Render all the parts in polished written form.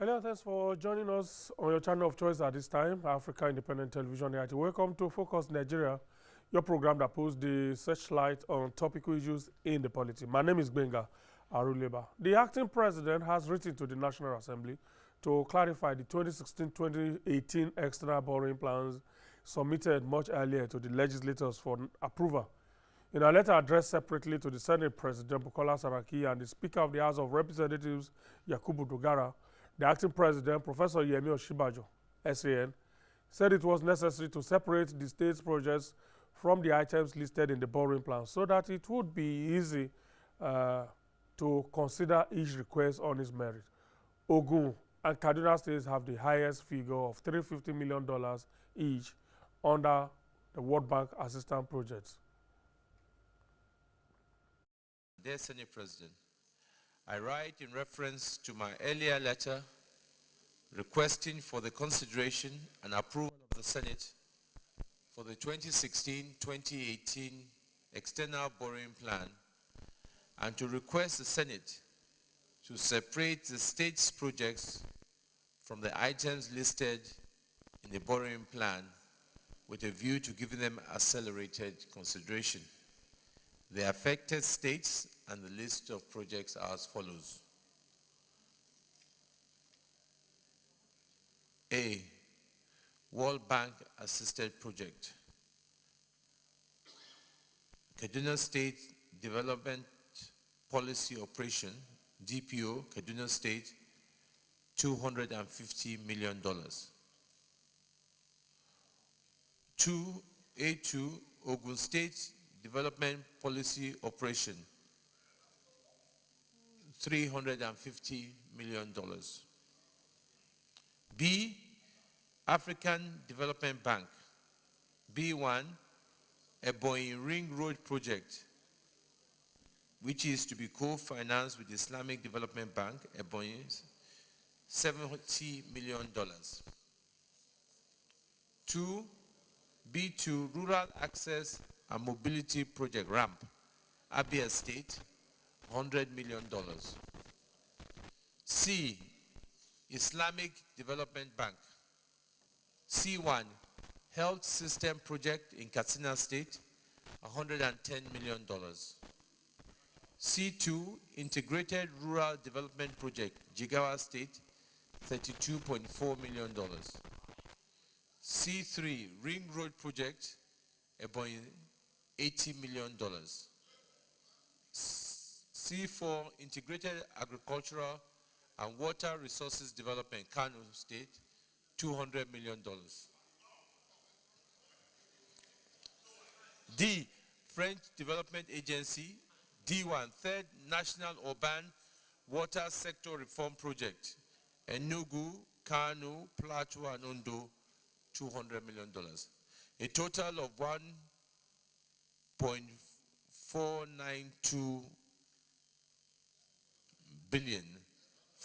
Hello, thanks for joining us on your channel of choice at this time, Africa Independent Television. Welcome to Focus Nigeria, your program that puts the searchlight on topical issues in the polity. My name is Benga Aruleba. The acting president has written to the National Assembly to clarify the 2016-2018 external borrowing plans submitted much earlier to the legislators for approval. In a letter addressed separately to the Senate President Bukola Saraki and the Speaker of the House of Representatives Yakubu Dogara, the acting president, Professor Yemi Oshibajo, SAN, said it was necessary to separate the state's projects from the items listed in the borrowing plan so that it would be easy to consider each request on its merit. Ogun and Kaduna states have the highest figure of $350 million each under the World Bank assistance projects. Dear Senate President, I write in reference to my earlier letter requesting for the consideration and approval of the Senate for the 2016-2018 external borrowing plan and to request the Senate to separate the state's projects from the items listed in the borrowing plan with a view to giving them accelerated consideration. The affected states and the list of projects are as follows. A. World Bank Assisted Project. Kaduna State Development Policy Operation, DPO, Kaduna State, $250 million. 2. A2, Ogun State Development Policy Operation, $350 million. B, African Development Bank, B1, Ebonyi Ring Road Project, which is to be co-financed with Islamic Development Bank, Ebonyi, $70 million. 2, B2, Rural Access and Mobility Project, RAMP, Abia State, $100 million. C, Islamic Development Bank. C1, Health System Project in Katsina State, $110 million. C2, Integrated Rural Development Project, Jigawa State, $32.4 million. C3, Ring Road Project, Ebonyi, $80 million. C4, Integrated Agricultural and Water Resources Development, Kano State, $200 million. D, French Development Agency, D1, Third National Urban Water Sector Reform Project, Enugu, Kano, Plateau, and Ondo, $200 million. A total of $1.492 billion,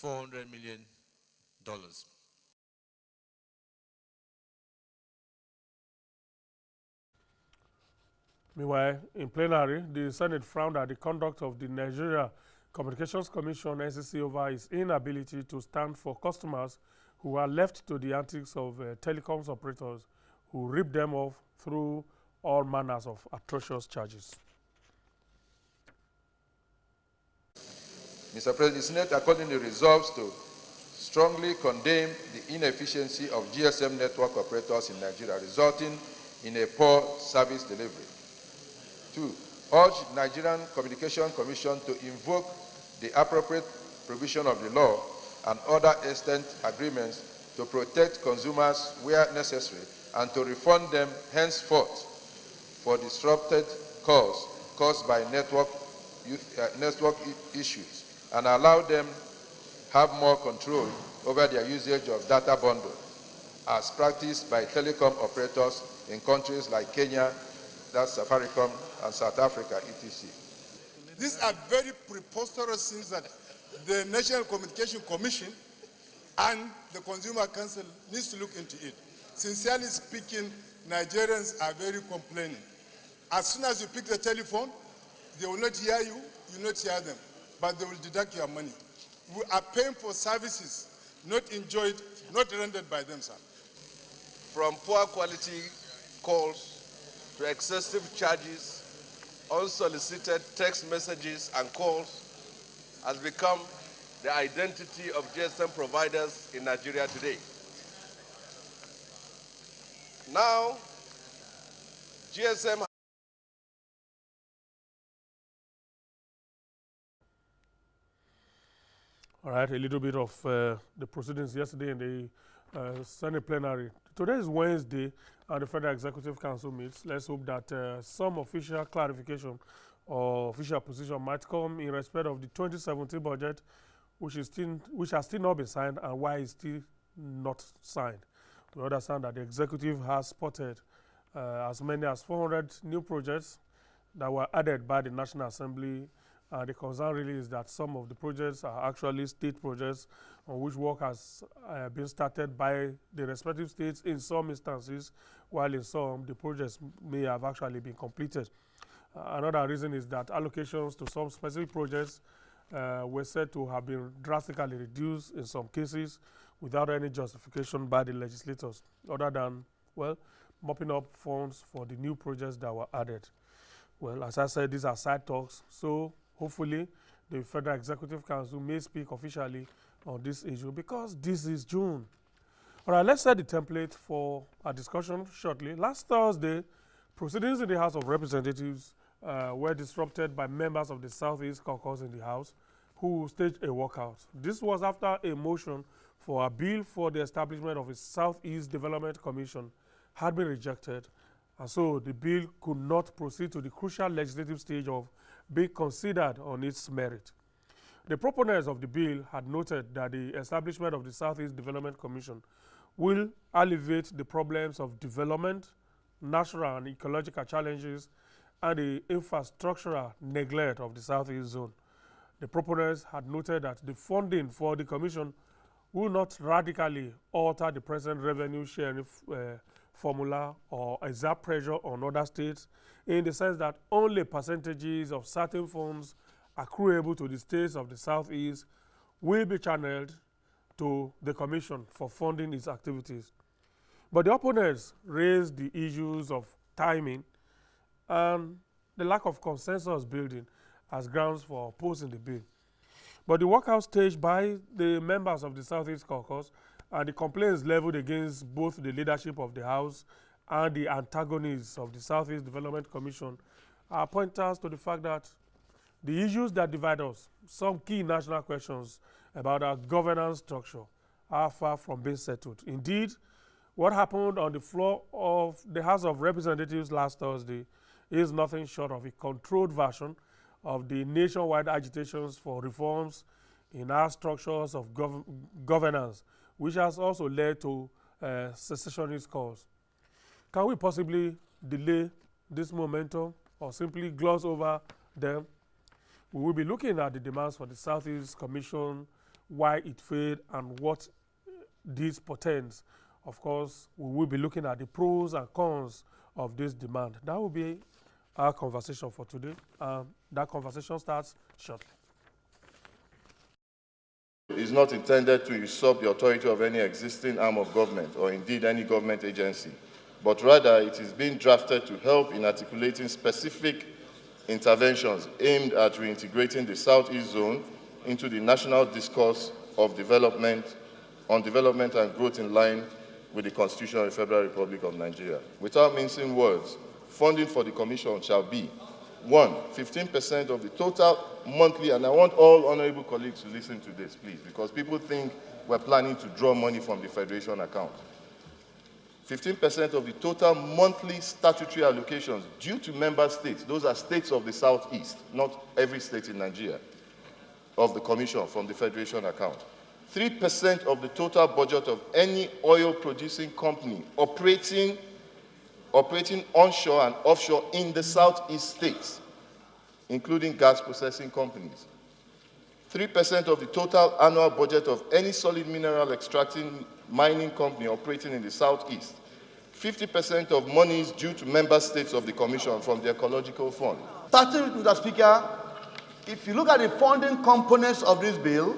$400 million. Meanwhile, in plenary, the Senate frowned at the conduct of the Nigeria Communications Commission, NCC, over its inability to stand for customers who are left to the antics of telecoms operators who rip them off through all manners of atrocious charges. Mr. President, the Senate accordingly resolves to strongly condemn the inefficiency of GSM network operators in Nigeria, resulting in a poor service delivery. 2, urge Nigerian Communication Commission to invoke the appropriate provision of the law and other extant agreements to protect consumers where necessary and to refund them henceforth for disrupted costs caused by network issues and allow them have more control over their usage of data bundle. as practiced by telecom operators in countries like Kenya, that's Safaricom, and South Africa, etc. These are very preposterous things that the National Communication Commission and the Consumer Council needs to look into it. Sincerely speaking, Nigerians are very complaining. As soon as you pick the telephone, they will not hear you, you will not hear them, but they will deduct your money. We are paying for services not enjoyed, not rendered by them, sir. From poor quality calls to excessive charges, unsolicited text messages and calls has become the identity of GSM providers in Nigeria today. Now, GSM. All right, a little bit of the proceedings yesterday in the Senate plenary. Today is Wednesday, and the Federal Executive Council meets. Let's hope that some official clarification or official position might come in respect of the 2017 budget, which has still not been signed, and why it's still not signed. We understand that the executive has spotted as many as 400 new projects that were added by the National Assembly. The concern really is that some of the projects are actually state projects on which work has been started by the respective states in some instances, while in some the projects may have actually been completed. Another reason is that allocations to some specific projects were said to have been drastically reduced in some cases without any justification by the legislators, other than, well, mopping up funds for the new projects that were added. Well, as I said, these are side talks, so hopefully the Federal Executive Council may speak officially on this issue because this is June. All right, let's set the template for our discussion shortly. Last Thursday, proceedings in the House of Representatives were disrupted by members of the Southeast caucus in the House who staged a walkout. This was after a motion for a bill for the establishment of a Southeast Development Commission had been rejected, and so the bill could not proceed to the crucial legislative stage of being considered on its merit. The proponents of the bill had noted that the establishment of the Southeast Development Commission will alleviate the problems of development, natural and ecological challenges, and the infrastructural neglect of the Southeast zone. The proponents had noted that the funding for the commission will not radically alter the present revenue sharing formula or exert pressure on other states, in the sense that only percentages of certain funds accruable to the states of the Southeast will be channeled to the Commission for funding its activities. But the opponents raised the issues of timing and the lack of consensus building as grounds for opposing the bill. But the walkout staged by the members of the Southeast caucus and the complaints leveled against both the leadership of the House and the antagonists of the Southeast Development Commission are pointers to the fact that the issues that divide us, some key national questions about our governance structure, are far from being settled. Indeed, what happened on the floor of the House of Representatives last Thursday is nothing short of a controlled version of the nationwide agitations for reforms in our structures of governance, which has also led to secessionist calls. Can we possibly delay this momentum or simply gloss over them? We will be looking at the demands for the Southeast Commission, why it failed, and what this portends. Of course, we will be looking at the pros and cons of this demand. That will be our conversation for today. That conversation starts shortly. Is not intended to usurp the authority of any existing arm of government or indeed any government agency, but rather it is being drafted to help in articulating specific interventions aimed at reintegrating the Southeast zone into the national discourse of development and growth in line with the Constitution of the Federal Republic of Nigeria. Without mincing words, funding for the Commission shall be 1, 15% of the total monthly, and I want all honorable colleagues to listen to this, please, because people think we're planning to draw money from the Federation account. 15% of the total monthly statutory allocations due to member states, those are states of the Southeast, not every state in Nigeria, of the Commission from the Federation account. 3% of the total budget of any oil-producing company operating onshore and offshore in the southeast states, including gas processing companies. 3% of the total annual budget of any solid mineral extracting mining company operating in the southeast. 50% of monies due to member states of the Commission from the Ecological Fund. Starting with Mr. Speaker, if you look at the funding components of this bill,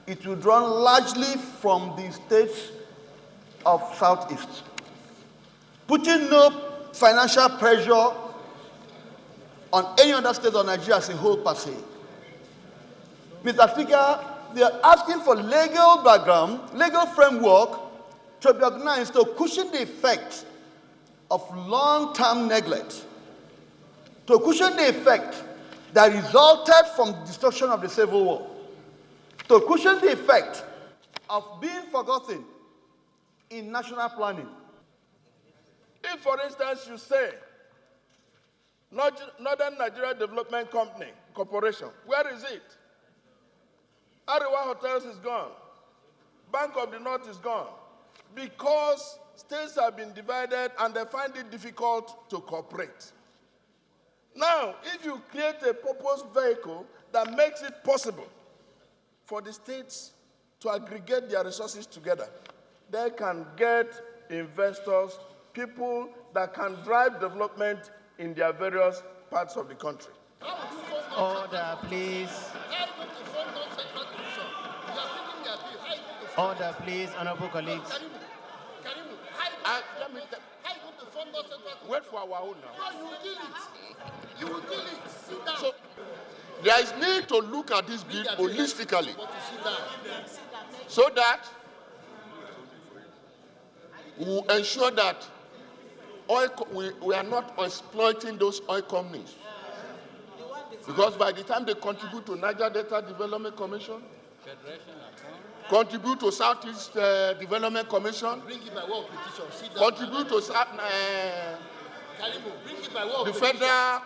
it will draw largely from the states of southeast, putting no financial pressure on any other state of Nigeria as a whole per se. Mr. Speaker, they are asking for legal background, legal framework to be organized to cushion the effect of long-term neglect, to cushion the effect that resulted from the destruction of the Civil War, to cushion the effect of being forgotten in national planning. If, for instance, you say, Northern Nigeria Development Company, Corporation, where is it? Ariwa Hotels is gone. Bank of the North is gone. Because states have been divided and they find it difficult to cooperate. Now, if you create a purpose vehicle that makes it possible for the states to aggregate their resources together, they can get investors, people that can drive development in their various parts of the country. Order, please. Order, please, honorable colleagues. Wait for our own now. You will kill it. Sit down. So, there is need to look at this bill holistically so that we will ensure that we are not exploiting those oil companies. Because by the time they contribute to Niger Delta Development Commission, contribute to Southeast Development Commission, contribute to the federal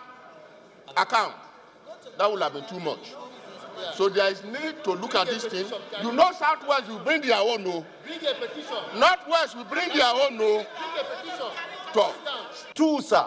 account, that will have been too much. So there is need to look at this thing. You know, Southwest will bring their own, no. Bring a petition. Northwest will bring their own, no. Bring a petition. Talk. Two, sir,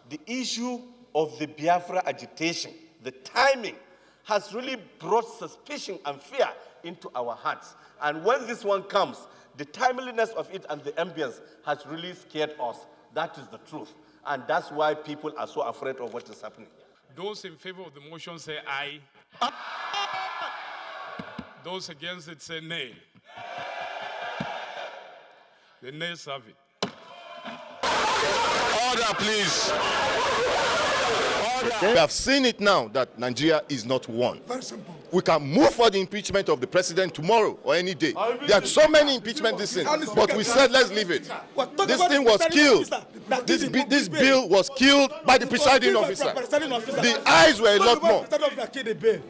the issue of the Biafra agitation, the timing, has really brought suspicion and fear into our hearts. And when this one comes, the timeliness of it and the ambience has really scared us. That is the truth. And that's why people are so afraid of what is happening. Those in favor of the motion say aye. Those against it say nay. The nays have it. Order, please. Order. We have seen it now that Nigeria is not one. Very simple. We can move for the impeachment of the president tomorrow or any day. There are so many impeachment this thing, but we said let's leave it. This thing was killed. This bill was killed by the presiding officer. The eyes were a lot more.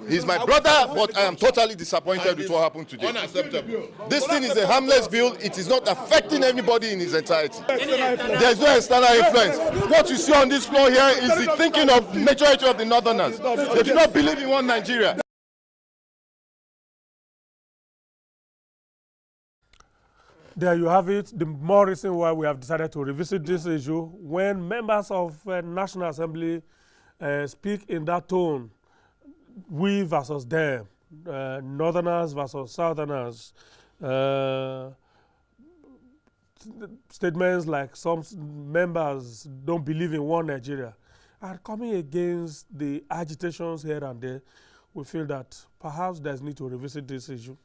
He's my brother, but I am totally disappointed with what happened today. Unacceptable. This thing is a harmless bill. It is not affecting anybody in its entirety. There is no external influence. What you see on this floor here is the thinking of the majority of the Northerners. They do not believe in one Nigeria. There you have it. The more reason why we have decided to revisit this issue when members of National Assembly speak in that tone, we versus them, Northerners versus Southerners, statements like some members don't believe in one Nigeria, are coming against the agitations here and there. We feel that perhaps there's need to revisit this issue.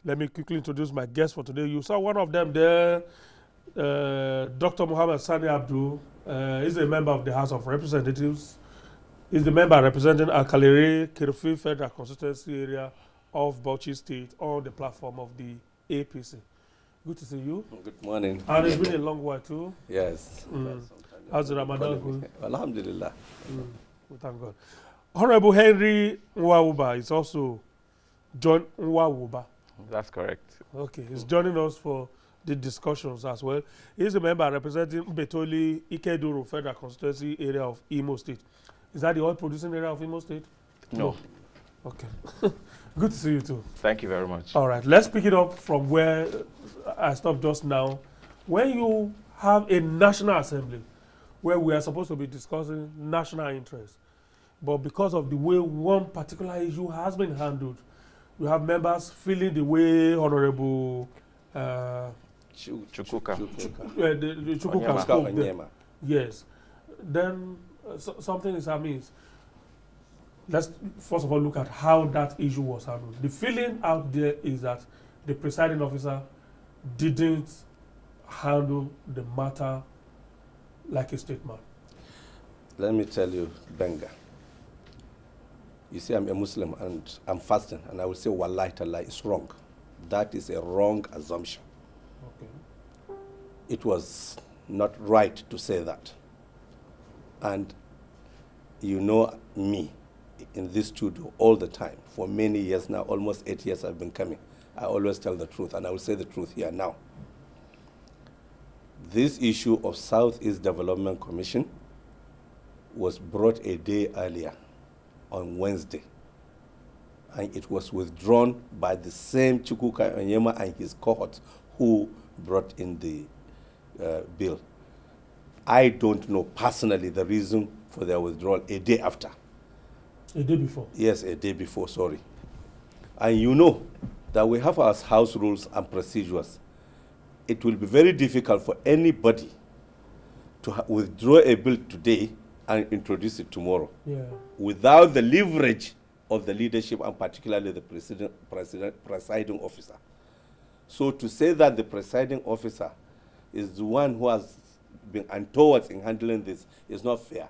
Let me quickly introduce my guests for today. You saw one of them there, Dr. Muhammad Sani Abdul. He's a member of the House of Representatives. He's the member representing Alkalere, Kirfi Federal Constituency area of Bauchi State on the platform of the APC. Good to see you. Good morning. And it's been a long while too. Yes. How's the Ramadan going? Alhamdulillah. We thank God. Honorable Henry Nwawuba is also John Nwawuba. That's correct. Okay, he's joining us for the discussions as well. He's a member representing Betoli Ikeduru Federal Constituency area of Imo State. Is that the oil producing area of Imo State? No. Okay. Good to see you too. Thank you very much. All right, let's pick it up from where I stopped just now. When you have a national assembly where we are supposed to be discussing national interests, but because of the way one particular issue has been handled, you have members feeling the way Honorable Chukwuka. the Chukwuka spoke there. Yes. Then something is amiss. Let's first of all look at how that issue was handled. The feeling out there is that the presiding officer didn't handle the matter like a statesman. Let me tell you, Benga. You see, I'm a Muslim and I'm fasting, and I will say, wallahi ta'ala, it's wrong. That is a wrong assumption. Okay. It was not right to say that. And you know me in this studio all the time. For many years now, almost 8 years I've been coming. I always tell the truth, and I will say the truth here now. This issue of Southeast Development Commission was brought a day earlier on Wednesday, and it was withdrawn by the same Chukwuka Onyema and his cohorts who brought in the bill. I don't know personally the reason for their withdrawal a day after. A day before? Yes, a day before, sorry. And you know that we have our house rules and procedures. It will be very difficult for anybody to withdraw a bill today and introduce it tomorrow. Yeah. Without the leverage of the leadership and particularly the presiding officer. So to say that the presiding officer is the one who has been untoward in handling this is not fair.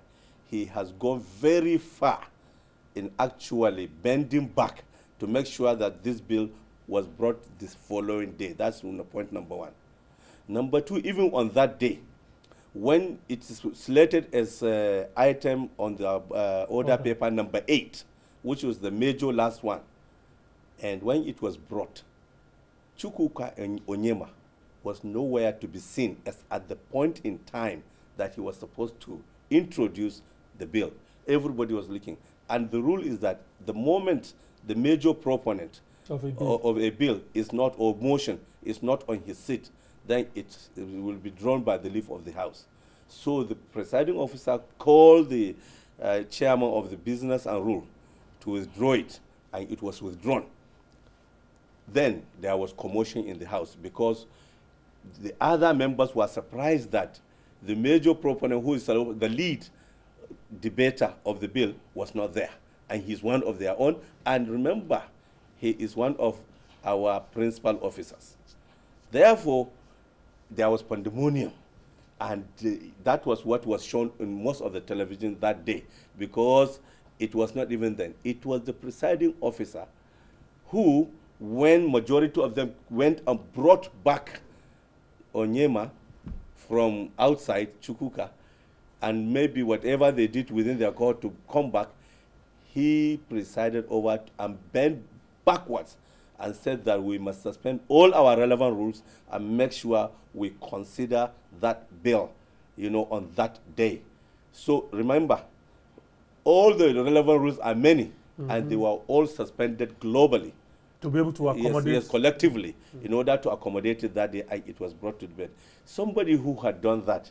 He has gone very far in actually bending back to make sure that this bill was brought this following day. That's point number one. Number two, even on that day, when it is slated as an item on the order paper number 8, which was the major last one, and when it was brought, Chukwuka Onyema was nowhere to be seen as at the point in time that he was supposed to introduce the bill. Everybody was looking. And the rule is that the moment the major proponent of a bill is not, or motion is not on his seat, then it will be drawn by the leave of the House. So the presiding officer called the chairman of the Business and Rule to withdraw it, and it was withdrawn. Then there was commotion in the House because the other members were surprised that the major proponent, who is the lead debater of the bill, was not there. And he's one of their own. And remember, he is one of our principal officers. Therefore, there was pandemonium. And that was what was shown in most of the television that day, because it was not even then. It was the presiding officer who, when majority of them went and brought back Onyema from outside Chukwuka, and maybe whatever they did within their court to come back, he presided over and bent backwards and said that we must suspend all our relevant rules and make sure we consider that bill, you know, on that day. So remember, all the relevant rules are many, and they were all suspended globally. To be able to accommodate. Yes, collectively, in order to accommodate it that day, it was brought to the bed. Somebody who had done that,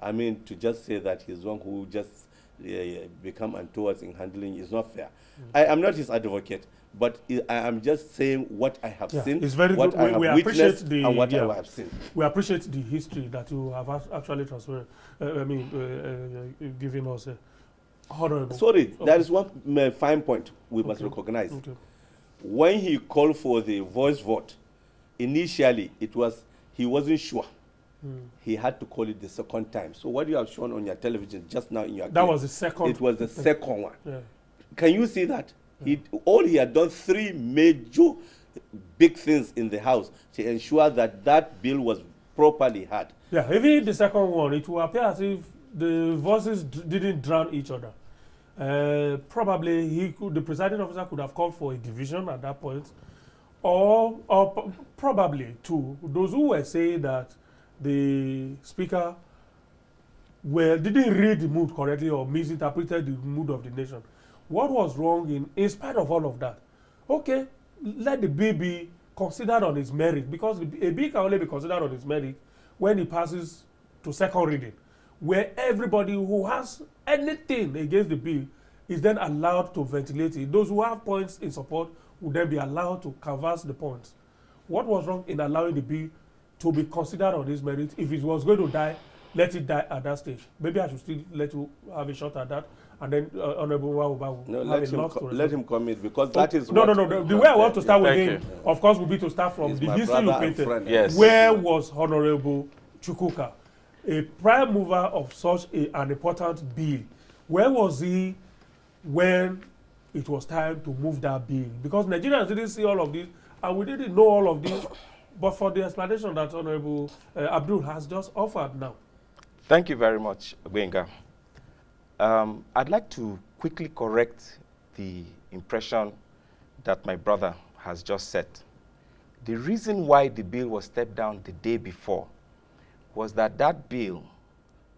I mean, to just say that he's one who just become untoward in handling is not fair. I am not his advocate, but I am just saying what I have seen, it's very what good. I have witnessed, and what I have seen. We appreciate the history that you have actually transferred. Giving us. Honorable. Sorry, there is one fine point we must recognize. Okay. When he called for the voice vote, initially he wasn't sure. He had to call it the second time. So what you have shown on your television just now in your that was the second. It was the second one. Yeah. Can you see that? All he had done 3 major big things in the House to ensure that that bill was properly heard. Yeah, even the second one, it will appear as if the voices didn't drown each other. Probably the presiding officer could have called for a division at that point, or probably too, those who were saying that the speaker didn't read the mood correctly or misinterpreted the mood of the nation What was wrong in spite of all of that? Okay, let the bill be considered on its merit, because a bill can only be considered on its merit when it passes to second reading, where everybody who has anything against the bill is then allowed to ventilate it. Those who have points in support will then be allowed to canvass the points. What was wrong in allowing the bill to be considered on this merit? If it was going to die, let it die at that stage. Maybe I should still let you have a shot at that, and then Honorable Wawuba will let him comment, because that is no. The way I want to start with him, of course, will be to start from He's the my history you brother and painted. friend. Yes. Where was Honorable Chukwuka, a prime mover of such an important bill? Where was he when it was time to move that bill? Because Nigerians didn't see all of this, and we didn't know all of this, but for the explanation that Honorable Abdul has just offered now. Thank you very much, Gbenga. I'd like to quickly correct the impression that my brother has just set. The reason why the bill was stepped down the day before was that that bill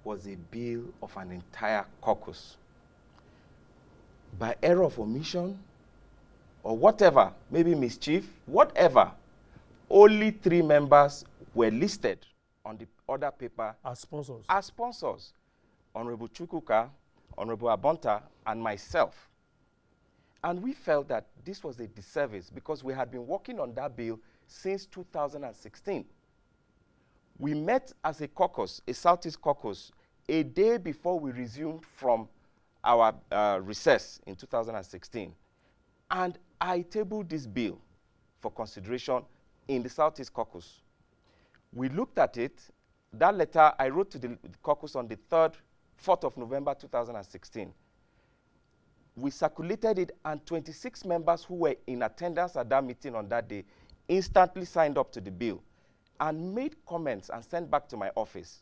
was a bill of an entire caucus. By error of omission or whatever, maybe mischief, whatever, only 3 members were listed on the order paper as sponsors. Honorable Chukwuka, Honorable Abonta, and myself. And we felt that this was a disservice because we had been working on that bill since 2016. We met as a caucus, a Southeast caucus, a day before we resumed from our recess in 2016. And I tabled this bill for consideration in the Southeast caucus. We looked at it. That letter I wrote to the caucus on the 4th of November 2016. We circulated it, and 26 members who were in attendance at that meeting on that day instantly signed up to the bill and made comments and sent back to my office.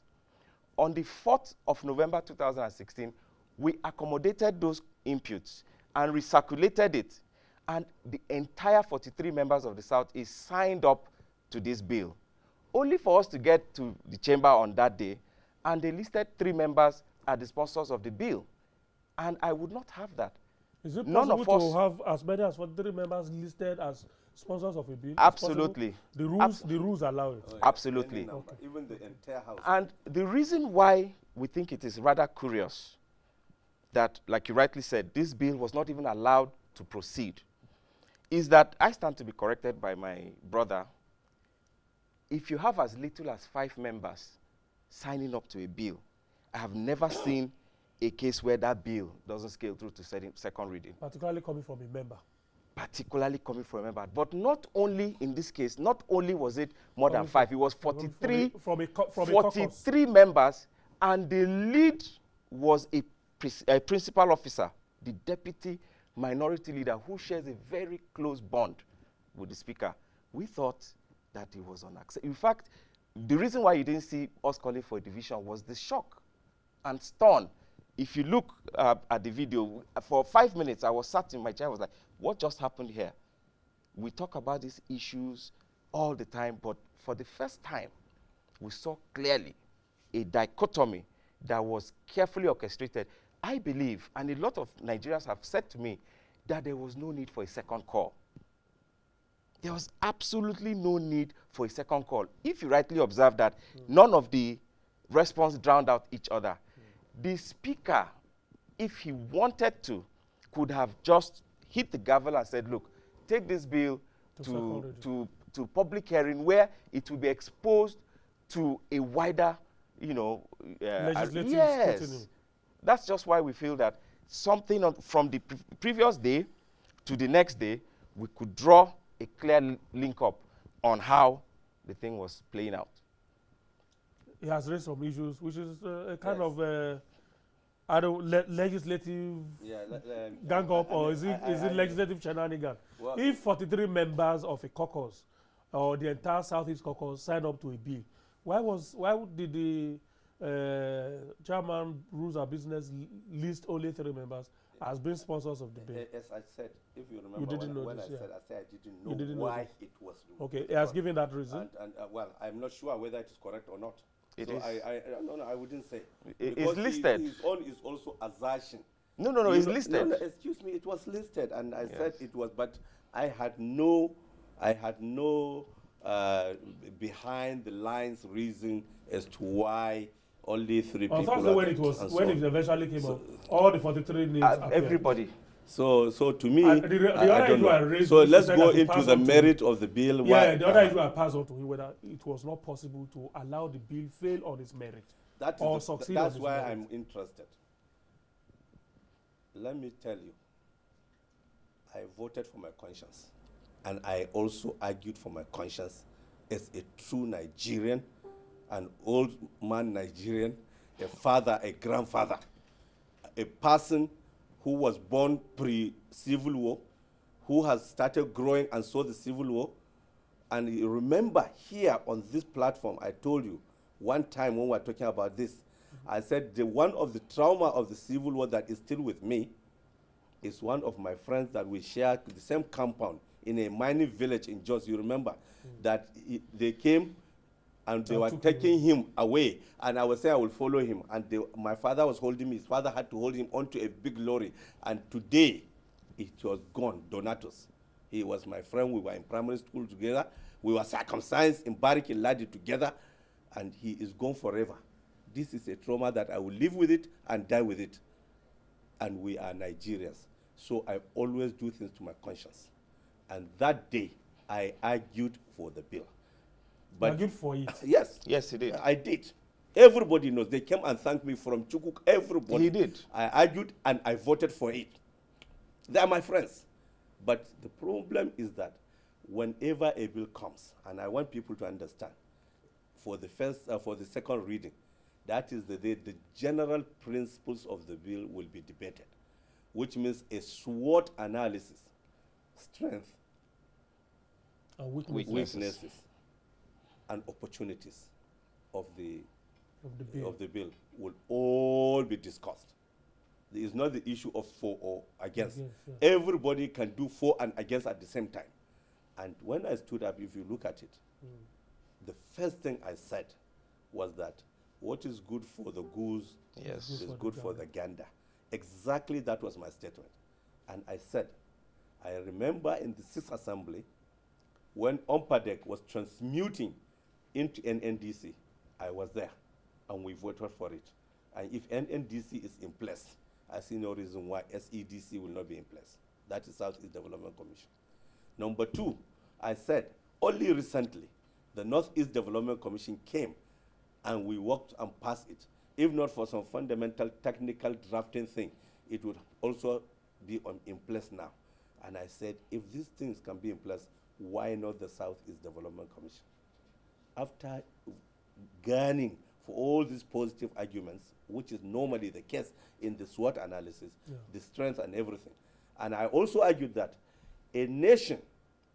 On the 4th of November 2016, we accommodated those inputs and recirculated it, and the entire 43 members of the Southeast signed up to this bill, only for us to get to the chamber on that day, and they listed 3 members as the sponsors of the bill. And I would not have that. Is it possible to have as many as 43 members listed as sponsors of a bill? Absolutely. The rules allow it. Absolutely. Okay. Even the entire house. And the reason why we think it is rather curious that, like you rightly said, this bill was not even allowed to proceed is that I stand to be corrected by my brother. If you have as little as 5 members signing up to a bill, I have never seen a case where that bill doesn't scale through to second reading. Particularly coming from a member. Particularly coming from a member. But not only in this case, not only was it more than 5, it was 43, from 43 members, and the lead was a principal officer, the deputy minority leader, who shares a very close bond with the speaker. We thought that it was unacceptable. In fact, the reason why you didn't see us calling for a division was the shock and stun. If you look at the video, for 5 minutes, I was sat in my chair, I was like, what just happened here? We talk about these issues all the time, but for the first time, we saw clearly a dichotomy that was carefully orchestrated. I believe, and a lot of Nigerians have said to me, that there was no need for a second call. There was absolutely no need for a second call. If you rightly observe that, none of the response drowned out each other. The speaker, if he wanted to, could have just hit the gavel and said, look, take this bill to public hearing where it will be exposed to a wider, legislative yes. That's just why we feel that something from the previous day to the next day, we could draw a clear link up on how the thing was playing out. He has raised some issues, which is a kind of legislative gang up, or is it legislative shenanigan? Well, if 43 members of a caucus or the entire Southeast caucus signed up to a bill, why did the Chairman Rules of Business list only 3 members as being sponsors of the bill? As I said, if you remember, you didn't when notice, I said I didn't know why it was removed. Okay, he has given that reason. And well, I'm not sure whether it is correct or not. It so is. No, I wouldn't say. It's listed. His own is also assertion No, it's listed. No, excuse me, it was listed, and I said it was, but I had no behind the lines reason as to why only 3 people. Unfortunately, when it eventually came up, all the 43 names appeared. Everybody. So to me, I don't know. So let's go into the merit of the bill. Yeah, the other issue I passed on to him whether it was not possible to allow the bill fail on its merit or succeed on its merit. That's why I'm interested. Let me tell you, I voted for my conscience, and I also argued for my conscience as a true Nigerian, an old man Nigerian, a father, a grandfather, a person who was born pre-Civil War, who has started growing and saw the Civil War. And you remember here on this platform, I told you one time when we were talking about this, I said one of the trauma of the Civil War that is still with me is one of my friends that we share the same compound in a mining village in Jos. You remember that they came and they were taking him away, and I was saying I will follow him, and my father was holding me. His father had to hold him onto a big lorry, and today it was gone. Donatus, he was my friend. We were in primary school together. We were circumcised in Bariki Ladi together, and he is gone forever. This is a trauma that I will live with it and die with it. And we are Nigerians, so I always do things to my conscience. And that day, I argued for the bill. But argued for it? Yes. Yes, he did. I did. Everybody knows. They came and thanked me from Chukuk. Everybody. He did. I argued and I voted for it. They are my friends. But the problem is that whenever a bill comes, and I want people to understand, for the second reading, that is the day the general principles of the bill will be debated, which means a SWOT analysis, strength, weaknesses, and opportunities of the bill will all be discussed. There is not the issue of for or against. Everybody can do for and against at the same time. And when I stood up, if you look at it, the first thing I said was that what is good for the goose is good for the gander. Exactly that was my statement. And I said, I remember in the 6th Assembly, when Ompadek was transmuting into NNDC, I was there, and we voted for it. And if NNDC is in place, I see no reason why SEDC will not be in place. That is Southeast Development Commission. Number 2, I said, only recently, the Northeast Development Commission came, and we worked and passed it. If not for some fundamental technical drafting thing, it would also be in place now. And I said, if these things can be in place, why not the Southeast Development Commission? After gaining for all these positive arguments, which is normally the case in the SWOT analysis, the strength and everything. And I also argued that a nation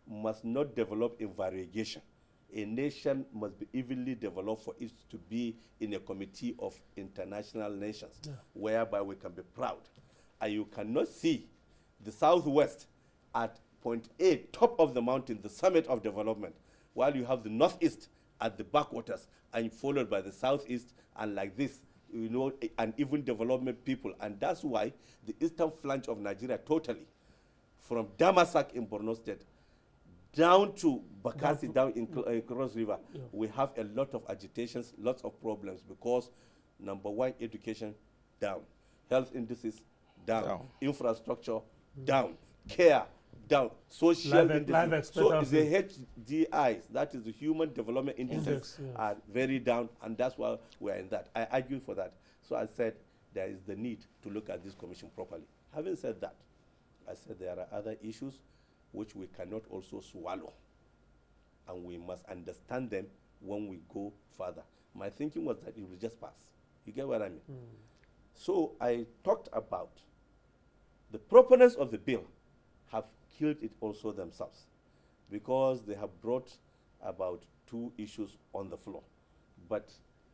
must not develop in variegation. A nation must be evenly developed for it to be in a committee of international nations, whereby we can be proud. And you cannot see the Southwest at point A, top of the mountain, the summit of development, while you have the Northeast at the backwaters, and followed by the Southeast, and like this, you know, an even development people. And that's why the eastern flange of Nigeria totally, from Damasak in Borno State, down to Bakassi, down in Cross River, we have a lot of agitations, lots of problems, because number 1, education, down. Health indices, down. Infrastructure, down. Care, down. Social indices. So the HDIs, that is the Human Development Indices, are very down, and that's why we're in that. I argued for that. So I said there is the need to look at this commission properly. Having said that, I said there are other issues which we cannot also swallow, and we must understand them when we go further. My thinking was that it will just pass. You get what I mean? So I talked about the proponents of the bill have killed it also themselves, because they have brought about 2 issues on the floor. But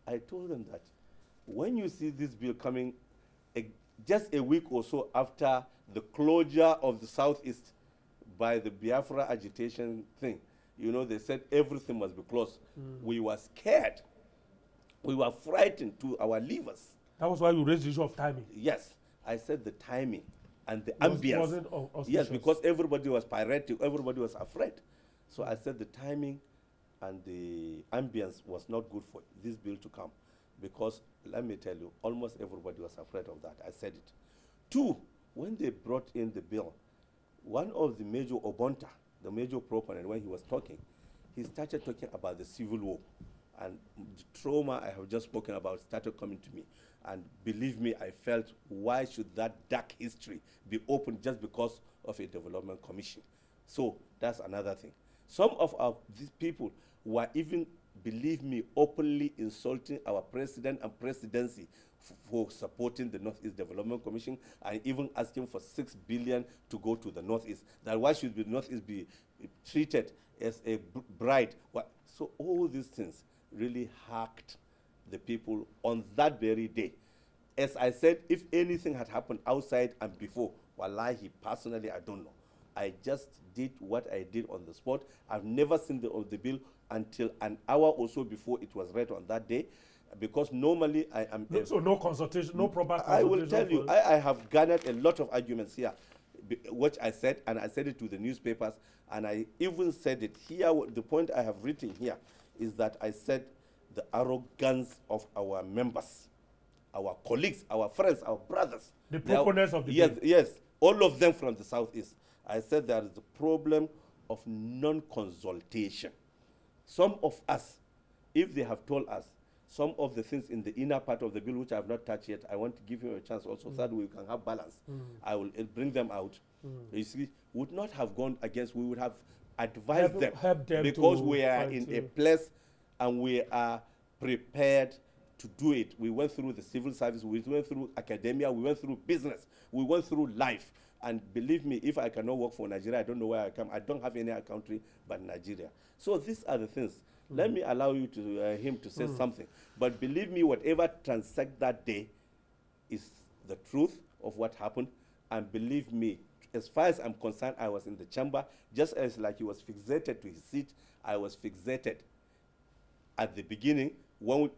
I told them that when you see this bill coming just a week or so after the closure of the Southeast by the Biafra agitation thing, you know, they said everything must be closed. We were scared. We were frightened to our livers. That was why you raised the issue of timing. Yes. I said the timing and the Was- ambience. wasn't auspicious. Yes, because everybody was pirating, everybody was afraid. So I said the timing and the ambience was not good for this bill to come, because let me tell you, almost everybody was afraid of that. I said it. 2, when they brought in the bill, one of the major Obonta, the major proponent, when he was talking, he started talking about the civil war. And the trauma I have just spoken about started coming to me. And believe me, I felt, why should that dark history be opened just because of a development commission? So that's another thing. Some of these people were even, believe me, openly insulting our president and presidency for supporting the Northeast Development Commission, and even asking for 6 billion to go to the Northeast. That why should the Northeast be treated as a bride? So all these things really hacked the people on that very day. As I said, if anything had happened outside and before, wallahi, personally, I don't know. I just did what I did on the spot. I've never seen the bill until an hour or so before it was read on that day, because normally I am... So no consultation, no proper consultation? I will tell you, I have garnered a lot of arguments here, which I said, and I said it to the newspapers, and I even said it here. The point I have written here is that I said the arrogance of our members, our colleagues, our friends, our brothers. The proponents of the yes, bill. Yes, all of them from the Southeast. I said there is the problem of non-consultation. Some of us, if they have told us some of the things in the inner part of the bill which I have not touched yet, I want to give him a chance also so that we can have balance. I will bring them out. You see, would not have gone against, we would have advised help them because we are in a place and we are prepared to do it. We went through the civil service, we went through academia, we went through business, we went through life. And believe me, if I cannot work for Nigeria, I don't know where I come. I don't have any country but Nigeria. So these are the things. Let me allow you to him to say something. But believe me, whatever transect that day is the truth of what happened. And believe me, as far as I'm concerned, I was in the chamber, just as like he was fixated to his seat, I was fixated at the beginning. When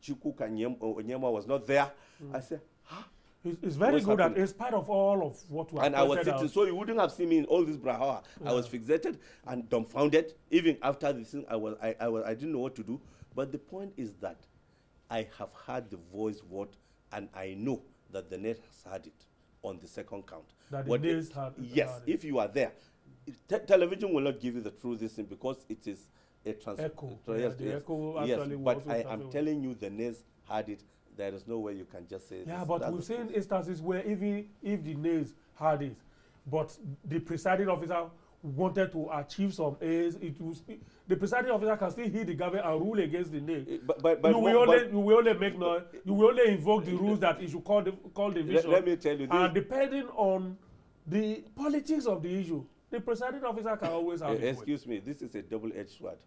Chuku Onyema was not there, I said, huh? It's very good that in spite of all of what we have and I was sitting, out, so you wouldn't have seen me in all this brahawa. I was fixated and dumbfounded. Even after this thing, I didn't know what to do. But the point is that I have heard the voice vote, and I know that the net has heard it on the second count. That the net had yes, heard it. if you are there, television will not give you the true this thing because it is a echo. Yes, The echo yes, actually but was I am telling you, the NAS had it. There is no way you can just say. Yeah, this. but we've seen instances where even if the NAS had it, but the presiding officer wanted to achieve some aids, the presiding officer can still hit the government and rule against the NAS. You will only make noise. You will only invoke the rules that it should call division. Let me tell you this. And depending on the politics of the issue, the presiding officer can always have excuse me, this is a double-edged sword.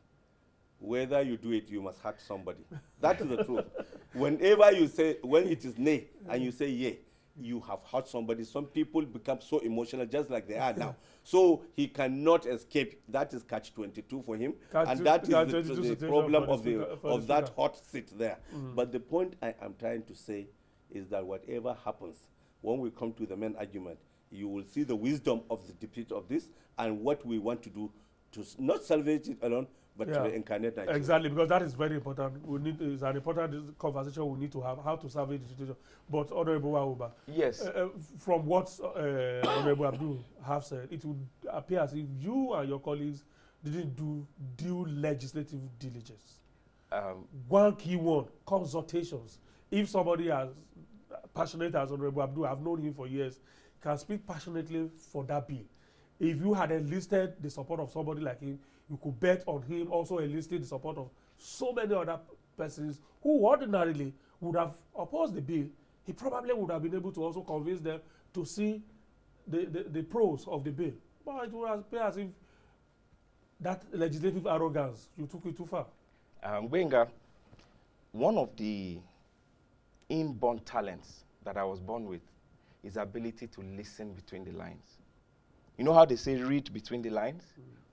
Whether you do it, you must hurt somebody. That is the truth. Whenever you say, when it is nay, and you say yea, you have hurt somebody. Some people become so emotional, just like they are now. So he cannot escape. That is catch-22 for him. And that is the problem of that hot seat there. But the point I am trying to say is that whatever happens, when we come to the main argument, you will see the wisdom of the debate of this and what we want to do to not salvage it alone, but to incarnate Nigeria. Exactly, because that is very important. It's an important conversation we need to have, how to salvage the situation. But Honorable Wauba, yes, from what Honorable Abdul have said, it would appear as if you and your colleagues didn't do due legislative diligence. One key one, consultations. If somebody as passionate as Honorable Abdul, I've known him for years, can speak passionately for that bill. If you had enlisted the support of somebody like him, you could bet on him also enlisting the support of so many other persons who ordinarily would have opposed the bill. He probably would have been able to also convince them to see the pros of the bill. But it would appear as if that legislative arrogance, you took it too far. Wenga, one of the inborn talents that I was born with is ability to listen between the lines. You know how they say read between the lines?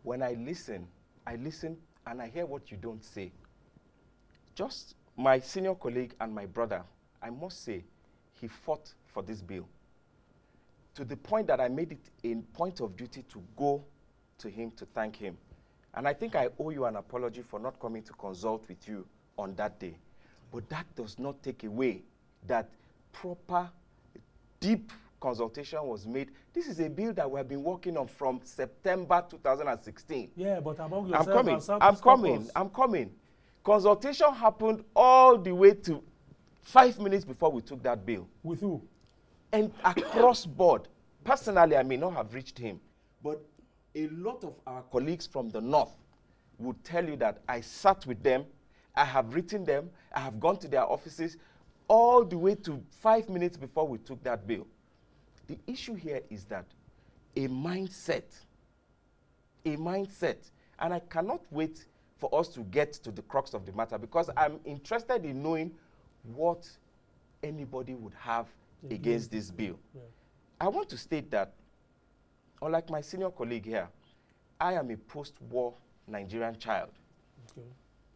When I listen and I hear what you don't say. Just my senior colleague and my brother, I must say, he fought for this bill, to the point that I made it a point of duty to go to him to thank him. And I think I owe you an apology for not coming to consult with you on that day. But that does not take away that proper, deep consultation was made. This is a bill that we have been working on from September 2016. Yeah, but among yourself I'm coming. Consultation happened all the way to 5 minutes before we took that bill. With who? And across board. Personally, I may not have reached him, but a lot of our colleagues from the north would tell you that I sat with them, I have written them, I have gone to their offices, all the way to 5 minutes before we took that bill. The issue here is that a mindset, and I cannot wait for us to get to the crux of the matter, because I'm interested in knowing what anybody would have against this bill. Yeah. I want to state that, unlike my senior colleague here, I am a post-war Nigerian child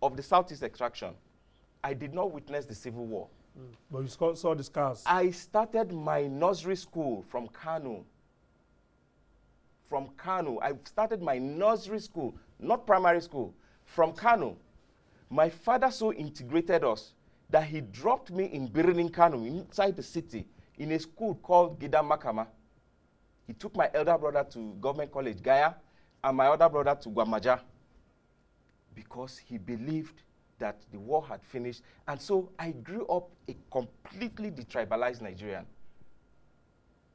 of the Southeast extraction. I did not witness the Civil War. But you saw the scars. I started my nursery school from Kano. I started my nursery school, not primary school, from Kano. My father so integrated us that he dropped me in Birnin Kano, inside the city, in a school called Gida Makama. He took my elder brother to Government College, Gaya, and my other brother to Gwamaja, because he believed that the war had finished. And so I grew up a completely detribalized Nigerian.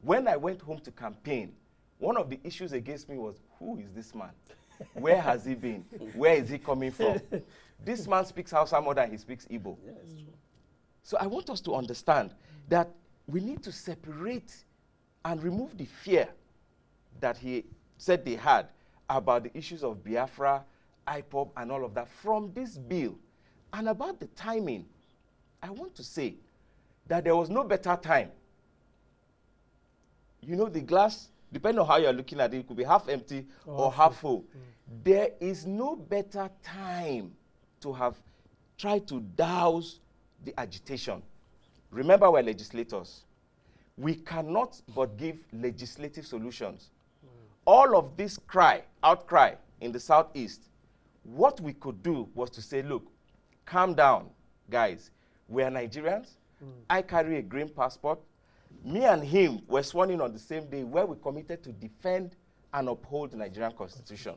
When I went home to campaign, one of the issues against me was, who is this man? Where has he been? Where is he coming from? This man speaks Hausa more than he speaks Igbo. Yeah, it's true. So I want us to understand that we need to separate and remove the fear that he said they had about the issues of Biafra, IPOB, and all of that from this bill. And about the timing, I want to say that there was no better time. You know, the glass, depending on how you're looking at it, it could be half empty or half full. There is no better time to have tried to douse the agitation. Remember, we're legislators. We cannot but give legislative solutions. All of this outcry in the Southeast, what we could do was to say, look, calm down, guys. We are Nigerians. I carry a green passport. Me and him were sworn in on the same day where we committed to defend and uphold the Nigerian Constitution.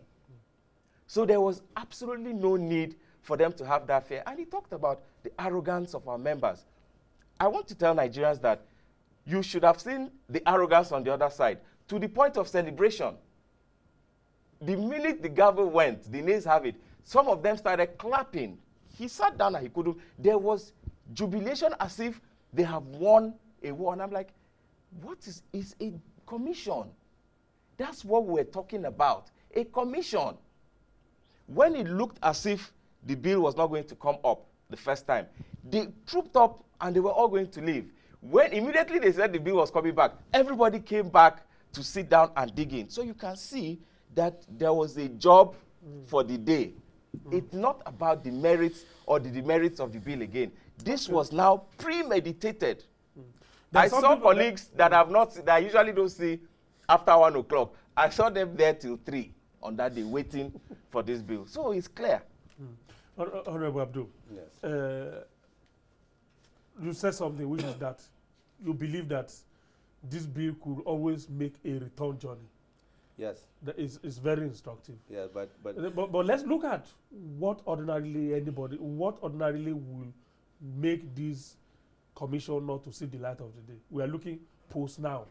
So there was absolutely no need for them to have that fear. And he talked about the arrogance of our members. I want to tell Nigerians that you should have seen the arrogance on the other side, to the point of celebration. The minute the gavel went, the nays have it, some of them started clapping. He sat down and he couldn't. There was jubilation as if they have won a war. And I'm like, what is a commission? That's what we're talking about, a commission. When it looked as if the bill was not going to come up the first time, they trooped up and they were all going to leave. When immediately they said the bill was coming back, everybody came back to sit down and dig in. So you can see that there was a job for the day. It's not about the merits or the demerits of the bill again. This was now premeditated. I saw colleagues that I usually don't see after 1 o'clock. I saw them there till 3 on that day waiting for this bill. So it's clear. Honorable Abdul, yes. You said something, which is that you believe that this bill could always make a return journey. Yes. That is very instructive. Yeah, but let's look at what ordinarily will make this commission not to see the light of the day. We are looking post now.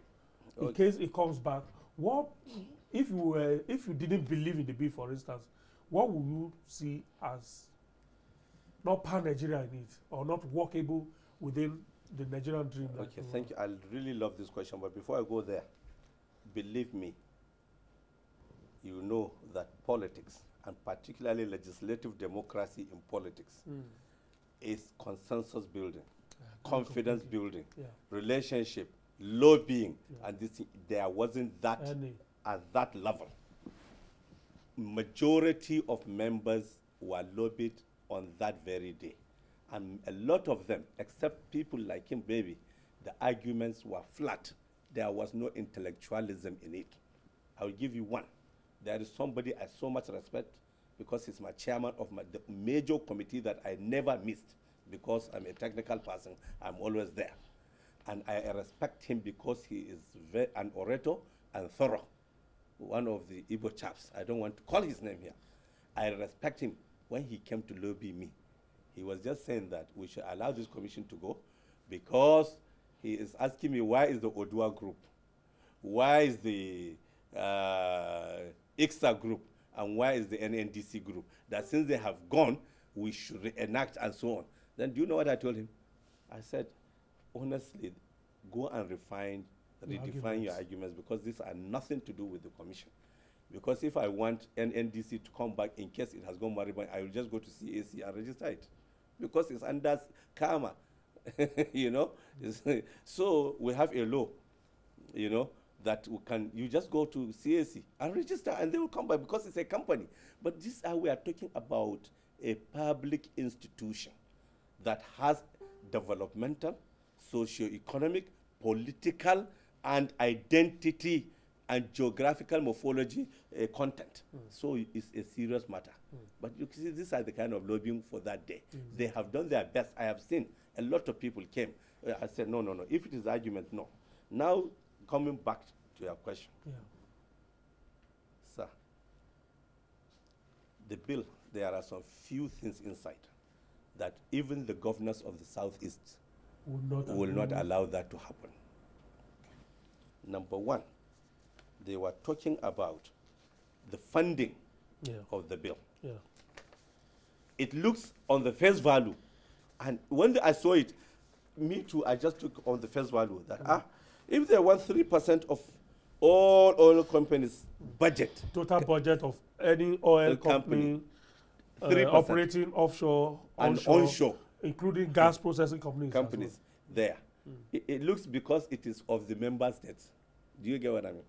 In case it comes back, what if you didn't believe in the bill, for instance, what would you see as not pan-Nigeria in it, or not workable within the Nigerian dream? Okay, thank you. I really love this question, but before I go there, believe me, you know that politics, and particularly legislative democracy in politics, is consensus building, confidence building, relationship, lobbying, and there wasn't that at that level. Majority of members were lobbied on that very day. And a lot of them, except people like him, baby, The arguments were flat. There was no intellectualism in it. I will give you one. There is somebody I so much respect because he's my chairman of the major committee that I never missed because I'm a technical person. I'm always there. And I respect him because he is an orator and thorough. One of the Igbo chaps. I don't want to call his name here. I respect him. When he came to lobby me, he was just saying that we should allow this commission to go because he is asking me why is the Odua group, why is the ICSA group, and why is the NNDC group? That since they have gone, we should reenact and so on. Then do you know what I told him? I said, honestly, go and redefine your arguments because these are nothing to do with the commission. Because if I want NNDC to come back in case it has gone moribund, I will just go to CAC and register it. Because it's under karma, you know. So we have a law, you know, that you just go to CAC and register and they will come back because it's a company. But we are talking about a public institution that has developmental, socio-economic, political, and identity and geographical morphology content. So it's a serious matter. But you can see these are the kind of lobbying for that day. They have done their best. I have seen a lot of people came. I said, no. If it is argument, no. Now, coming back to your question. Yeah. Sir, the bill, there are some few things inside that even the governors of the Southeast will not allow that to happen. Number one, they were talking about the funding of the bill. Yeah. It looks on the face value, and when I saw it, me too, I just took on the face value that if they want 3% of all oil companies' budget, total budget of any oil company 3% operating offshore and onshore, including gas processing companies. There. It looks because it is of the member states. Do you get what I mean?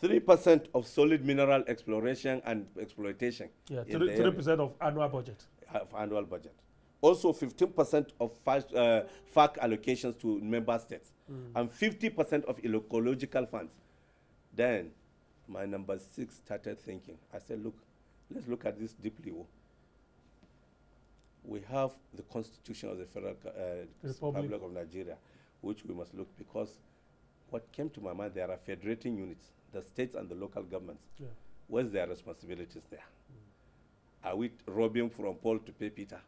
3% of solid mineral exploration and exploitation. Yeah, 3% of annual budget. Also 15% of FAC allocations to member states. And 50% of ecological funds. Then my number 6 started thinking. I said, look, let's look at this deeply. We have the Constitution of the Federal Republic of Nigeria, which we must look, because what came to my mind, there are federating units, the states and the local governments. Yeah. Where's their responsibilities there? Are we robbing from Paul to pay Peter?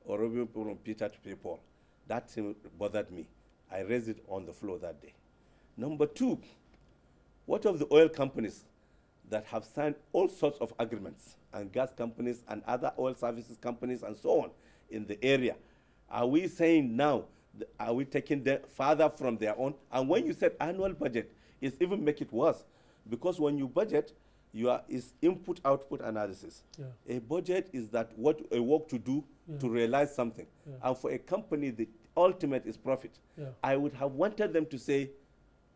Or robbing from Peter to pay Paul? That thing bothered me. I raised it on the floor that day. Number 2, what of the oil companies that have signed all sorts of agreements, and gas companies and other oil services companies and so on in the area? Are we saying now, are we taking them further from their own? And when you said annual budget, it's even make it worse. Because when you budget, is input-output analysis. Yeah. A budget is that what a work to do to realize something. Yeah. And for a company, the ultimate is profit. Yeah. I would have wanted them to say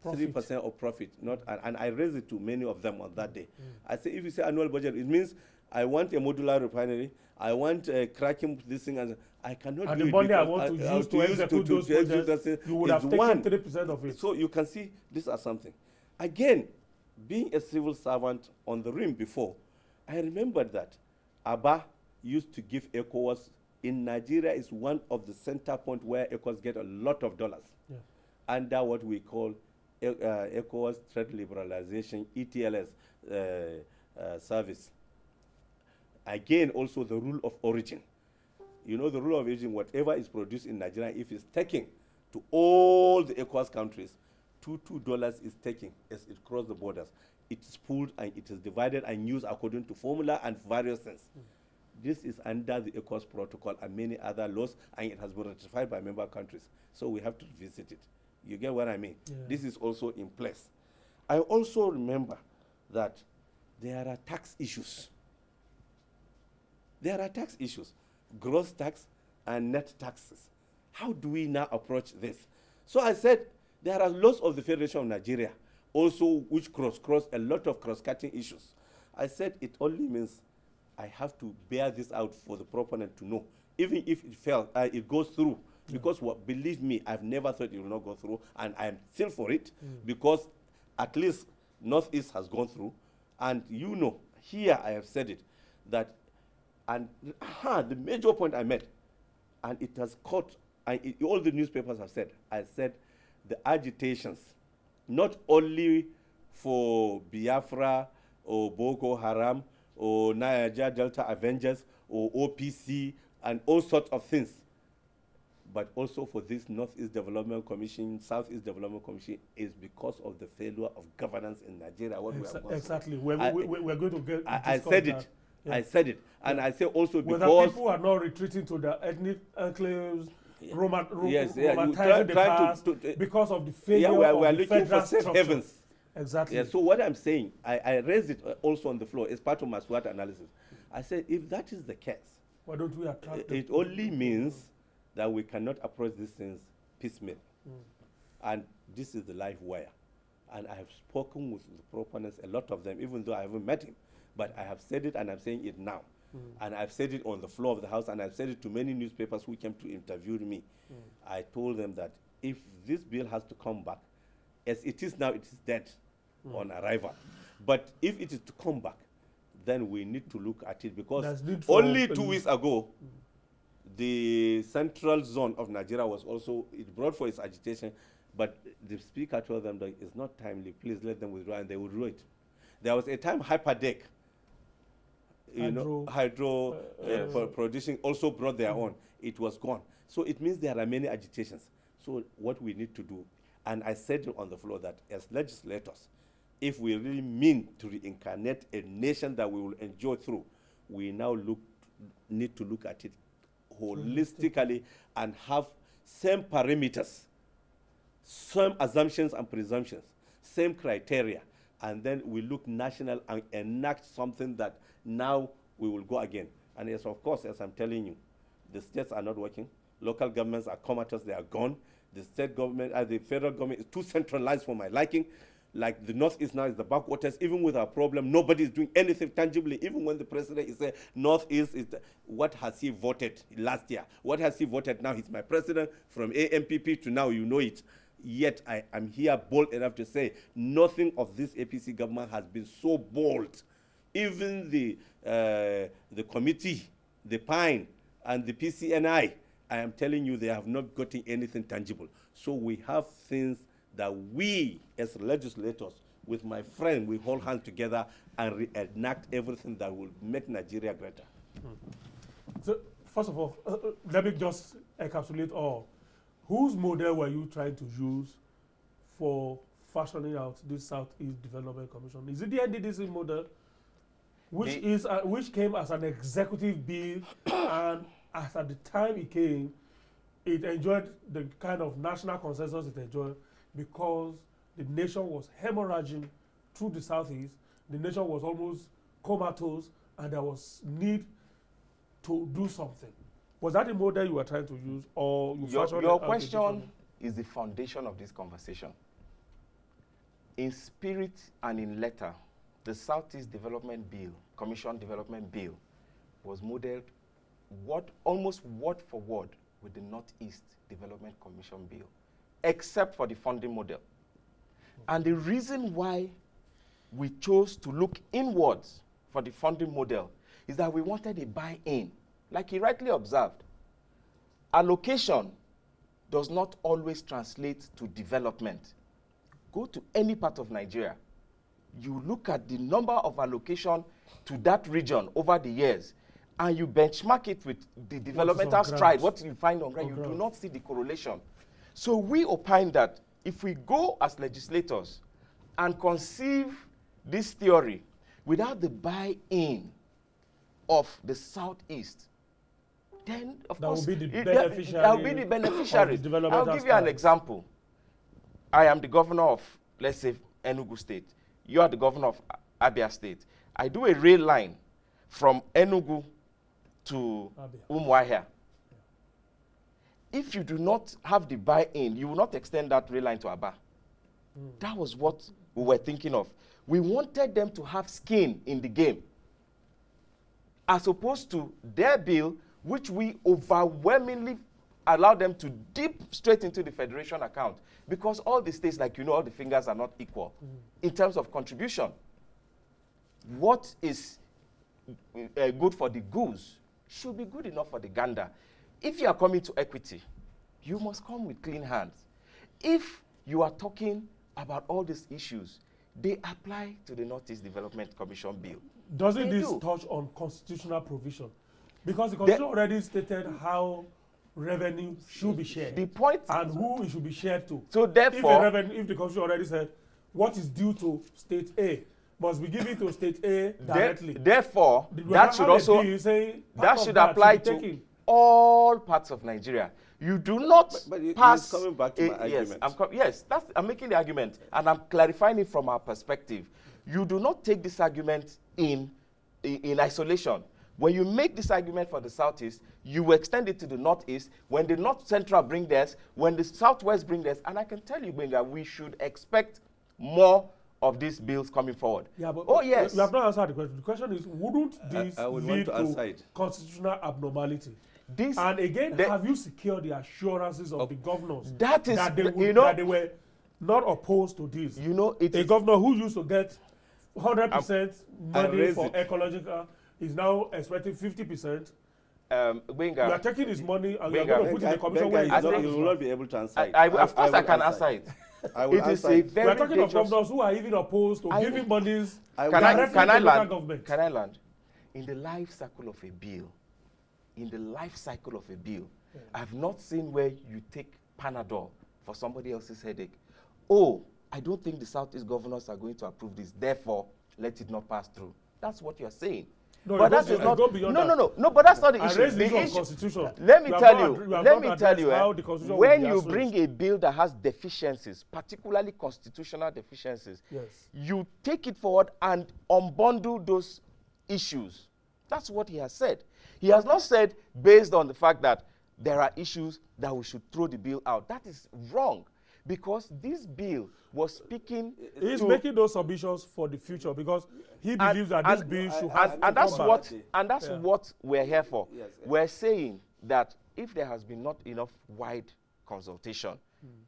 3% of profit, and I raised it to many of them on that day. I say, if you say annual budget, it means I want a modular refinery, I want cracking this thing, and I cannot and do the money I want to use to execute those projects, you would have taken 3% of it. So you can see, these are something. Again, being a civil servant on the rim before, I remembered that Abba used to give ECOWAS, in Nigeria is one of the center point where ECOWAS get a lot of dollars under what we call ECOWAS Trade Liberalization, ETLS service. Again, also the rule of origin. You know the rule of origin, whatever is produced in Nigeria, if it's taken to all the ECOWAS countries, $2 is taken as it crosses the borders. It is pooled and it is divided and used according to formula and various things. This is under the ECOWAS protocol and many other laws, and it has been ratified by member countries. So we have to visit it. You get what I mean? Yeah. This is also in place. I also remember that there are tax issues. There are tax issues, gross tax and net taxes. How do we now approach this? So I said, there are laws of the Federation of Nigeria also which cross a lot of cross-cutting issues. I said it only means I have to bear this out for the proponent to know. Even if it goes through, because believe me, I've never thought it will not go through, and I'm still for it, because at least Northeast has gone through, and you know, here I have said it, that, and the major point I made, and it has caught, all the newspapers have said, I said the agitations, not only for Biafra or Boko Haram or Niger Delta Avengers or OPC and all sorts of things, but also for this Northeast Development Commission, Southeast Development Commission, is because of the failure of governance in Nigeria. Exactly. We're going to get. I said it. Yeah. I said it. And I say also because whether people are not retreating to the ethnic enclaves, romanticizing the past because of the failure of we are the looking for safe structure. havens. Exactly. Yeah, so what I'm saying, I raised it also on the floor as part of my SWOT analysis. I said, if that is the case, why don't we attract it only means that we cannot approach these things piecemeal. And this is the live wire. And I have spoken with the proponents, a lot of them, even though I haven't met him. But I have said it, and I'm saying it now. And I've said it on the floor of the House, and I've said it to many newspapers who came to interview me. I told them that if this bill has to come back, as it is now, it is dead on arrival. But if it is to come back, then we need to look at it, because only 2 weeks ago, the central zone of Nigeria was also, it brought for its agitation, but the speaker told them that it's not timely, please let them withdraw, and they withdrew it. There was a time Hyperdeck, producing also brought their own. It was gone. So it means there are many agitations. So what we need to do, and I said on the floor that as legislators, if we really mean to reincarnate a nation that we will enjoy through, we now need to look at it holistically and have same parameters, same assumptions and presumptions, same criteria, and then we look national and enact something that now we will go again. And yes, of course, as I'm telling you, the states are not working. Local governments are comatose, they are gone. The state government, the federal government is too centralized for my liking. Like the Northeast now is the backwaters. Even with our problem, nobody is doing anything tangibly. Even when the president is saying Northeast is, what has he voted last year? What has he voted now? He's my president from AMPP to now, you know it. Yet I am here bold enough to say nothing of this APC government has been so bold. Even the committee, the PINE, and the PCNI, I am telling you, they have not gotten anything tangible. So we have things that we, as legislators, with my friend, we hold hands together and reenact everything that will make Nigeria greater. So, first of all, let me just encapsulate all. Whose model were you trying to use for fashioning out this Southeast Development Commission? Is it the NDDC model, which came as an executive bill, and as at the time it came, it enjoyed the kind of national consensus it enjoyed because the nation was hemorrhaging through the Southeast, the nation was almost comatose, and there was need to do something. Was that the model you were trying to use, or you your question is the foundation of this conversation. In spirit and in letter, the Southeast Development Bill, Commission Development Bill, was modeled almost word for word with the Northeast Development Commission Bill, except for the funding model. And the reason why we chose to look inwards for the funding model is that we wanted a buy-in. Like he rightly observed, allocation does not always translate to development. Go to any part of Nigeria, you look at the number of allocation to that region over the years, and you benchmark it with the developmental stride, what you find on ground, you do not see the correlation. So we opine that if we go as legislators and conceive this theory without the buy-in of the Southeast, then of course will be the beneficiary. I'll be the beneficiary. I'll give you an example. I am the governor of, let's say, Enugu State. You are the governor of Abia State. I do a rail line from Enugu to Umuahia. If you do not have the buy-in, you will not extend that rail line to Aba. That was what we were thinking of. We wanted them to have skin in the game, as opposed to their bill, which we overwhelmingly allow them to dip straight into the federation account, because all the states, like all the fingers are not equal in terms of contribution. What is good for the goose should be good enough for the gander. If you are coming to equity, you must come with clean hands. If you are talking about all these issues, they apply to the Northeast Development Commission bill. Doesn't this touch on constitutional provision? Because the Constitution already stated how revenue should be shared. The point and who it should be shared to. So therefore, if the Constitution already said what is due to State A must be given to State A directly. Therefore, that should also apply to all parts of Nigeria. You do not pass. Coming back to my argument. Yes, I'm making the argument, and I'm clarifying it from our perspective. You do not take this argument in isolation. When you make this argument for the Southeast, you extend it to the Northeast. When the North Central bring theirs, when the Southwest bring theirs, and I can tell you, Benga, we should expect more of these bills coming forward. Yeah, but yes. You have not answered the question. The question is, wouldn't this lead to constitutional abnormality? And again, have you secured the assurances of the governors that they were not opposed to this? A governor who used to get 100% money for ecological is now expecting 50%. We are taking his money and we are going to put it in the commission where you will not be able to answer it. Of course I can answer it. It is a very we are talking of governors who are even opposed to giving monies directly to local government. Can I land? In the life cycle of a bill, I've not seen where you take Panadol for somebody else's headache. Oh, I don't think the Southeast governors are going to approve this, therefore, let it not pass through. That's what you're saying. No, but that is not. No, but that's not the issue. The issue. Constitution. Let me tell you. When you bring a bill that has deficiencies, particularly constitutional deficiencies, you take it forward and unbundle those issues. That's what he has said. He has not said based on the fact that there are issues that we should throw the bill out. That is wrong. Because this bill was speaking. He's making those submissions for the future because he believes that this bill should have. And that's what we're here for. Yes, we're saying that if there has been not enough wide consultation,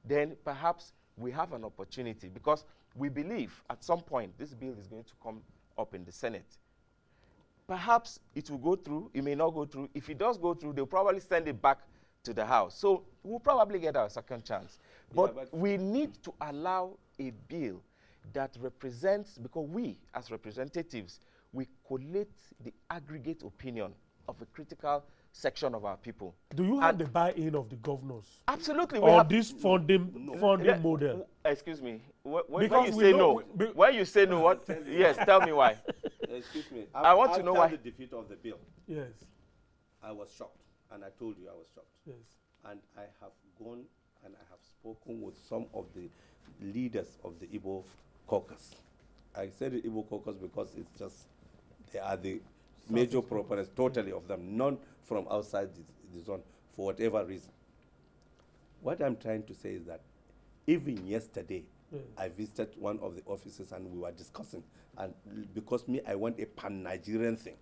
then perhaps we have an opportunity, because we believe at some point this bill is going to come up in the Senate. Perhaps it will go through, it may not go through. If it does go through, they'll probably send it back to the House. So we'll probably get our second chance. But we need to allow a bill that represents, because we as representatives, we collate the aggregate opinion of a critical section of our people. Do you have the buy-in of the governors? Absolutely. Or this funding model? Excuse me. When you say no, what? Yes, tell me why. Excuse me. I want to know why. After the defeat of the bill, yes, I was shocked, and I told you I was shocked. Yes. And I have gone and I have spoken with some of the leaders of the Igbo caucus. I said the Igbo caucus because it's just, they are the major proponents, totally of them, none from outside the zone, for whatever reason. What I'm trying to say is that even yesterday, I visited one of the offices and we were discussing, and because I want a pan-Nigerian thing.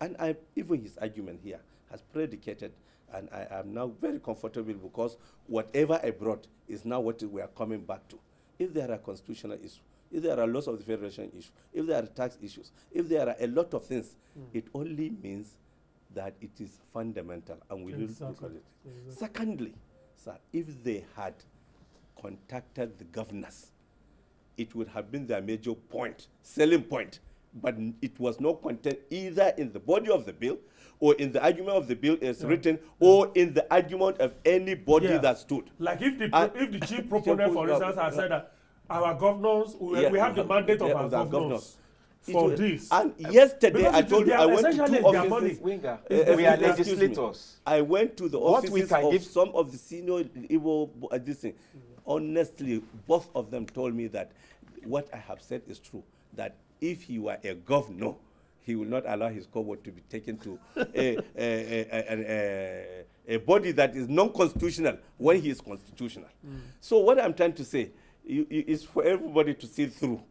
And even his argument here has predicated, and I am now very comfortable because whatever I brought is now what we are coming back to. If there are constitutional issues, if there are laws of the federation issues, if there are tax issues, if there are a lot of things, it only means that it is fundamental and we will look at it. Exactly. Secondly, sir, if they had contacted the governors, it would have been their major point, selling point, but it was not contained either in the body of the bill or in the argument of the bill as written, or in the argument of anybody that stood. Like if the chief proponent, for instance, had said that our governors, we have the mandate of our governors for this. And yesterday, I told you, I went to two offices. We are legislators. I went to the offices of some of the senior Igbo, this thing. Honestly, both of them told me that what I have said is true, that if he were a governor, he will not allow his kobo to be taken to a body that is non-constitutional when he is constitutional. So what I'm trying to say is for everybody to see through.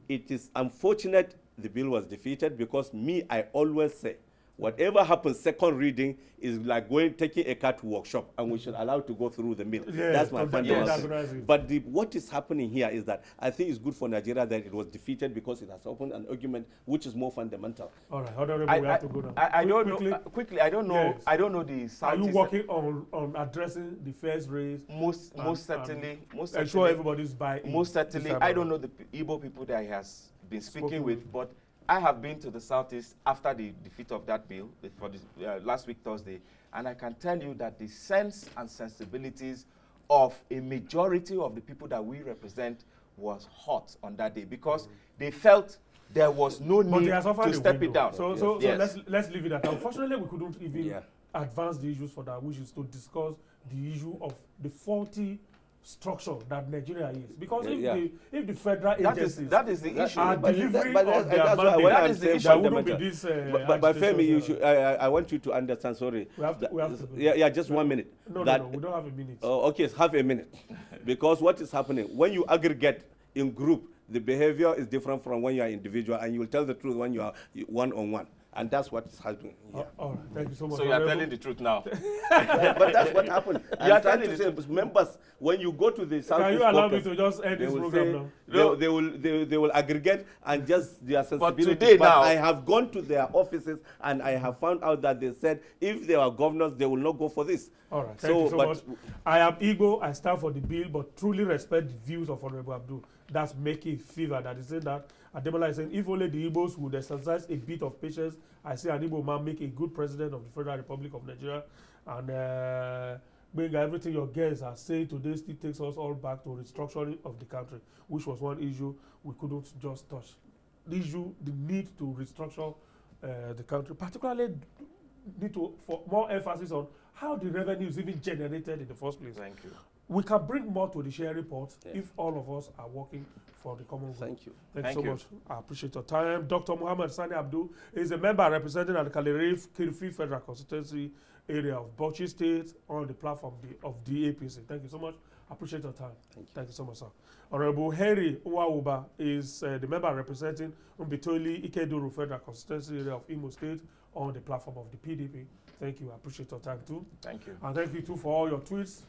It is unfortunate the bill was defeated, because I always say, Whatever happens, second reading is like taking a car to workshop, and we should allow it to go through the mill. Yeah, that's my fundamental. Yes. But what is happening here is that I think it's good for Nigeria that it was defeated because it has opened an argument which is more fundamental. All right, Honorable, we have to go now. I don't know. Quickly, I don't know. Yes. I don't know the. Are you working on addressing the first raise? Most certainly. Ensure everybody's buying. Most certainly. I don't know the Igbo people that he has been speaking with, but I have been to the Southeast after the defeat of that bill for the, last week Thursday, and I can tell you that the sense and sensibilities of a majority of the people that we represent was hot on that day because they felt there was no need to step it down. So let's leave it at that. Unfortunately, we couldn't even advance the issues for that, which is to discuss the issue of the faulty structure that Nigeria is. Because if the federal agencies that is the issue. are delivering of their mandate, that is the issue. There wouldn't be this but Femi, you should, I want you to understand, sorry. We have to just 1 minute. No, we don't have a minute. Oh, okay, half a minute. Because what is happening, when you aggregate in group, the behavior is different from when you are individual, and you will tell the truth when you are one-on-one. And that's what is happening. All right, thank you so much. So you are telling the truth now. But that's what happened. You are trying to say, members, when you go to the South Can you allow me to just end this program now? They will aggregate and just their sensibility. But today now, I have gone to their offices and I have found out that they said if they are governors, they will not go for this. All right, thank you so much. I am Igbo, I stand for the bill, but truly respect the views of Honorable Abdul. That's making fever that is saying that. Ademola is saying, if only the Igbos would exercise a bit of patience, I see an Igbo man make a good president of the Federal Republic of Nigeria. And everything your guests are saying today still takes us all back to restructuring of the country, which was one issue we couldn't just touch. The issue, the need to restructure the country, particularly need to for more emphasis on how the revenue is even generated in the first place. Thank you. We can bring more to the sharing report if all of us are working for the common good. Thank you. Thank you so much. I appreciate your time. Dr. Muhammad Sani Abdul is a member representing the Kirfi Federal Constituency area of Bauchi State on the platform of the APC. Thank you so much. I appreciate your time. Thank you so much, sir. Honorable Henry Uwauba is the member representing Umbitoli Ikeduru Federal Constituency area of Imo State on the platform of the PDP. Thank you. I appreciate your time too. Thank you. And thank you too for all your tweets.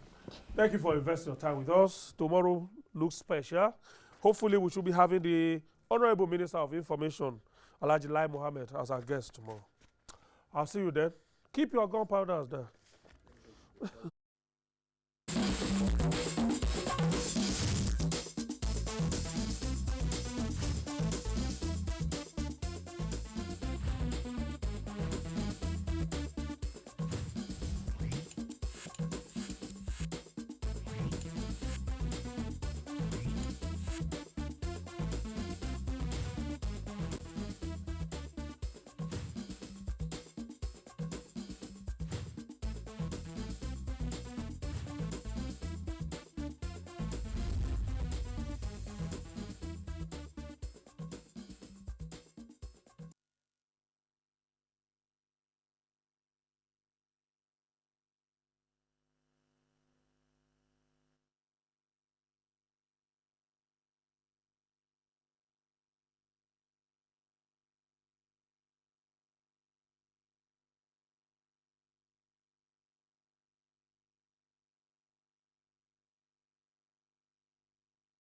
Thank you for investing your time with us. Tomorrow looks special. Hopefully, we should be having the Honorable Minister of Information, Alhaji Lai Mohammed, as our guest tomorrow. I'll see you then. Keep your gunpowders there.